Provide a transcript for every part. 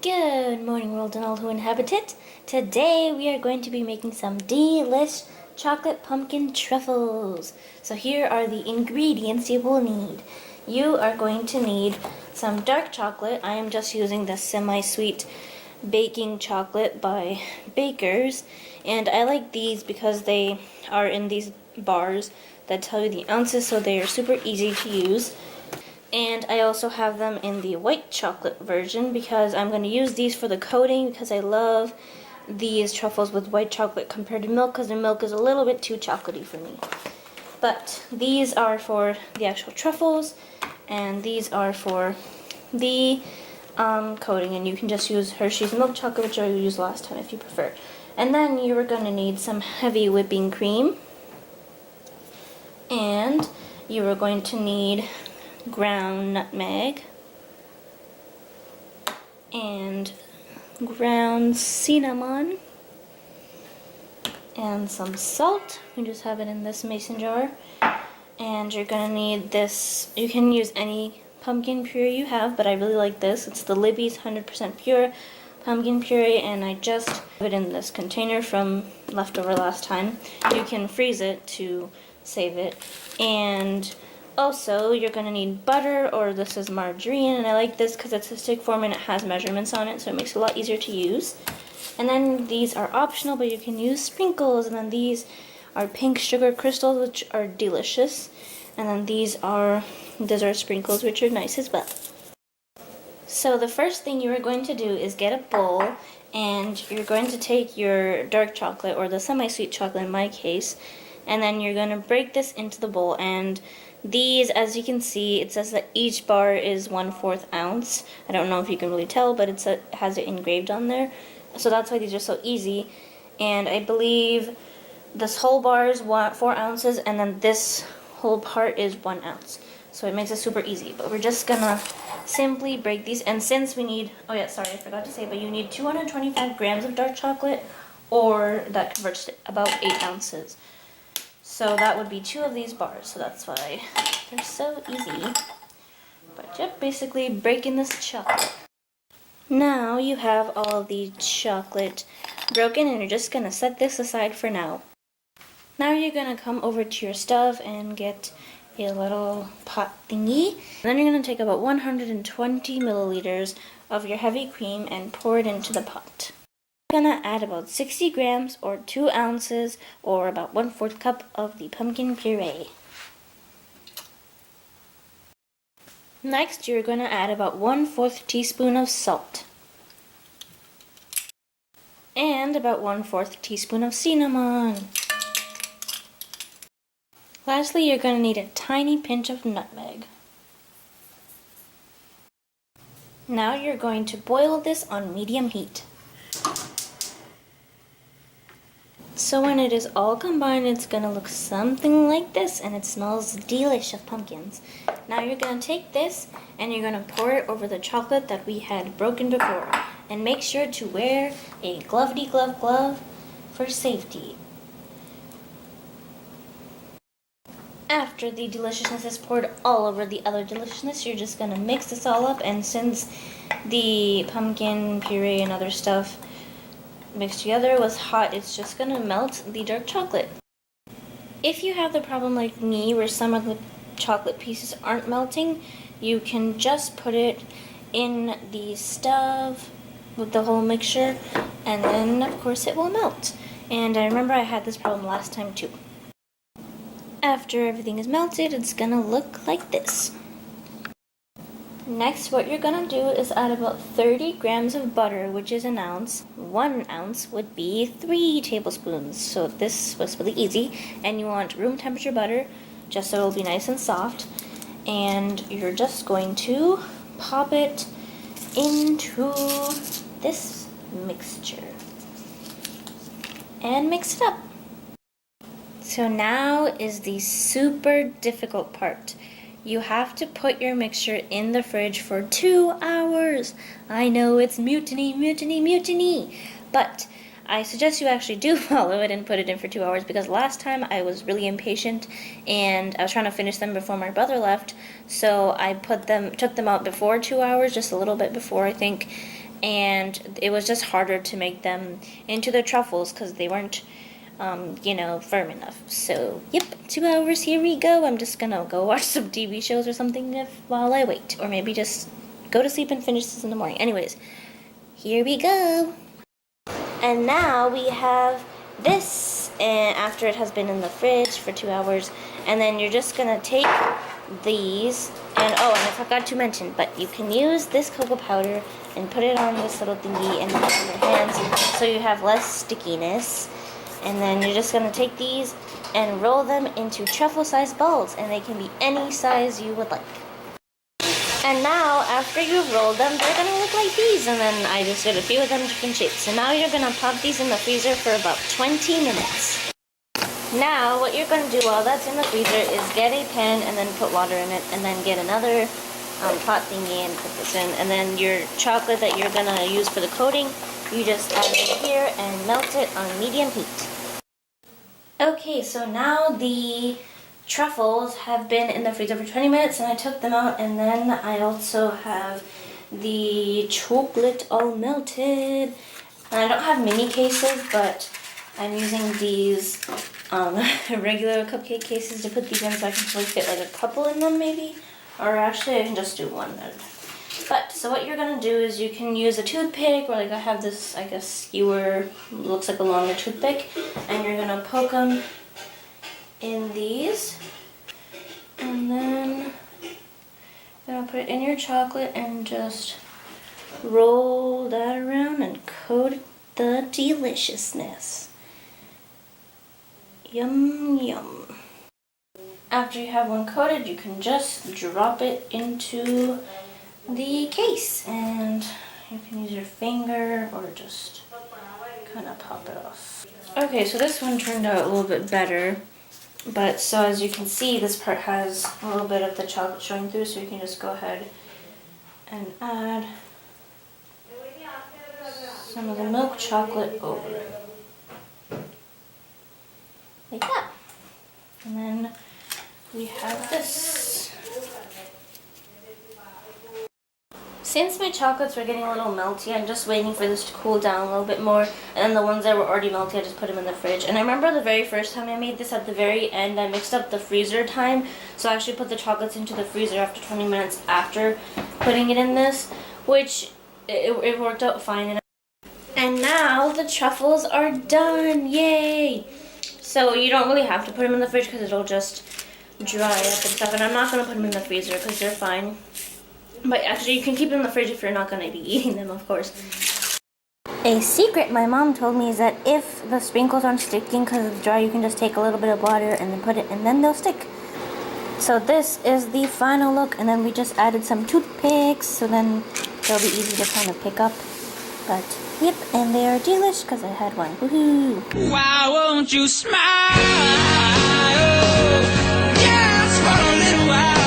Good morning, world and all who inhabit it. Today we are going to be making some delish chocolate pumpkin truffles. So here are the ingredients you will need. You are going to need some dark chocolate. I am just using the semi-sweet baking chocolate by Baker's, and I like these because they are in these bars that tell you the ounces, so they are super easy to use. And I also have them in the white chocolate version because I'm going to use these for the coating because I love these truffles with white chocolate compared to milk because the milk is a little bit too chocolatey for me. But these are for the actual truffles and these are for the coating, and you can just use Hershey's milk chocolate, which I used last time if you prefer. And then you are going to need some heavy whipping cream, and you are going to need ground nutmeg and ground cinnamon and some salt. We just have it in this mason jar. And you're gonna need this. You can use any pumpkin puree you have, but I really like this. It's the Libby's 100% pure pumpkin puree, and I just have it in this container from leftover last time. You can freeze it to save it. And also, you're going to need butter, or this is margarine, and I like this because it's a stick form and it has measurements on it, so it makes it a lot easier to use. And then these are optional, but you can use sprinkles, and then these are pink sugar crystals, which are delicious. And then these are dessert sprinkles, which are nice as well. So the first thing you are going to do is get a bowl, and you're going to take your dark chocolate, or the semi-sweet chocolate in my case, and then you're going to break this into the bowl. And these, as you can see, it says that each bar is 1/4 ounce. I don't know if you can really tell, but it has it engraved on there. So that's why these are so easy. And I believe this whole bar is 4 ounces, and then this whole part is 1 ounce. So it makes it super easy. But we're just gonna simply break these. And since we need, oh yeah, sorry, I forgot to say, but you need 225 grams of dark chocolate, or that converts to about 8 ounces. So that would be 2 of these bars, so that's why they're so easy. But yep, basically breaking this chocolate. Now you have all of the chocolate broken, and you're just going to set this aside for now. Now you're going to come over to your stove and get a little pot thingy. And then you're going to take about 120 milliliters of your heavy cream and pour it into the pot. I'm going to add about 60 grams or 2 ounces or about 1/4 cup of the pumpkin puree. Next, you're going to add about 1/4 teaspoon of salt and about 1/4 teaspoon of cinnamon. Lastly, you're going to need a tiny pinch of nutmeg. Now you're going to boil this on medium heat. So when it is all combined, it's going to look something like this, and it smells delish of pumpkins. Now you're going to take this and you're going to pour it over the chocolate that we had broken before. And make sure to wear a glove for safety. After the deliciousness is poured all over the other deliciousness, you're just going to mix this all up, and since the pumpkin puree and other stuff mixed together was hot, it's just going to melt the dark chocolate. If you have the problem like me where some of the chocolate pieces aren't melting, you can just put it in the stove with the whole mixture, and then of course it will melt. And I remember I had this problem last time too. After everything is melted, it's going to look like this. Next, what you're going to do is add about 30 grams of butter, which is 1 ounce. 1 ounce would be 3 tablespoons. So this was really easy. And you want room temperature butter, just so it'll be nice and soft. And you're just going to pop it into this mixture and mix it up. So now is the super difficult part. You have to put your mixture in the fridge for 2 hours. I know it's mutiny, but I suggest you actually do follow it and put it in for 2 hours, because last time I was really impatient and I was trying to finish them before my brother left, so I took them out before 2 hours, just a little bit before I think, and it was just harder to make them into the truffles because they weren't, you know, firm enough. So, yep, 2 hours, here we go. I'm just gonna go watch some TV shows or something while I wait, or maybe just go to sleep and finish this in the morning. Anyways, here we go. And now we have this, and after it has been in the fridge for 2 hours, and then you're just gonna take these, and oh, and I forgot to mention, but you can use this cocoa powder and put it on this little thingy and put it on your hands so you have less stickiness. And then you're just gonna take these and roll them into truffle-sized balls, and they can be any size you would like. And now, after you've rolled them, they're gonna look like these. And then I just did a few of them different shapes. So now you're gonna pop these in the freezer for about 20 minutes. Now, what you're gonna do while that's in the freezer is get a pan and then put water in it, and then get another pot thingy and put this in. And then your chocolate that you're gonna use for the coating, you just add it here and melt it on medium heat. Okay, so now the truffles have been in the freezer for 20 minutes, and I took them out, and then I also have the chocolate all melted. And I don't have mini cases, but I'm using these regular cupcake cases to put these in, so I can probably fit like a couple in them maybe, or actually I can just do one then. But, so what you're gonna do is you can use a toothpick, or like I have this, I guess, skewer, looks like a longer toothpick, and you're gonna poke them in these, and then you're gonna put it in your chocolate and just roll that around and coat the deliciousness. Yum, yum. After you have one coated, you can just drop it into the case, and you can use your finger or just kind of pop it off. Okay, so this one turned out a little bit better, but so as you can see, this part has a little bit of the chocolate showing through, so you can just go ahead and add some of the milk chocolate over, like that. And then we have this. Since my chocolates were getting a little melty, I'm just waiting for this to cool down a little bit more. And then the ones that were already melty, I just put them in the fridge. And I remember the very first time I made this, at the very end, I mixed up the freezer time. So I actually put the chocolates into the freezer after 20 minutes after putting it in this, which it worked out fine. And now the truffles are done, yay! So you don't really have to put them in the fridge because it'll just dry up and stuff. And I'm not going to put them in the freezer because they're fine. But actually, you can keep them in the fridge if you're not going to be eating them, of course. A secret my mom told me is that if the sprinkles aren't sticking because it's dry, you can just take a little bit of water and then put it, and then they'll stick. So this is the final look, and then we just added some toothpicks, so then they'll be easy to kind of pick up. But, yep, and they are delish because I had one. Woohoo! Why won't you smile? Just for a little while.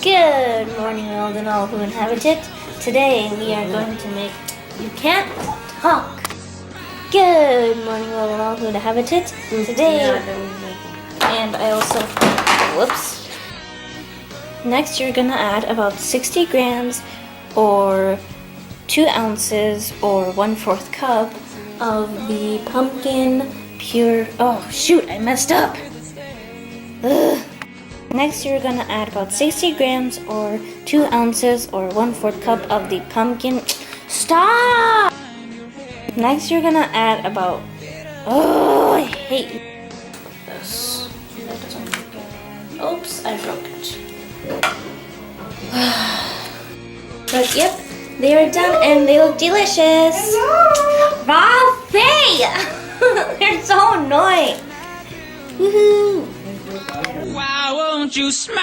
Good morning, world and all who inhabit it. Today we are going to make... You can't talk. Good morning, world and all who inhabit it. Today... And I also... Whoops. Next you're going to add about 60 grams or 2 ounces or 1/4 cup of the pumpkin pure... Oh, shoot, I messed up. Ugh. Next, you're gonna add about 60 grams or 2 ounces or 1/4 cup of the pumpkin. Stop! Next, you're gonna add about. Oh, I hate this. That doesn't work. Oops, I broke it. But yep, they are done and they look delicious. Ralphie! They're so annoying. Woohoo! Why won't you smile?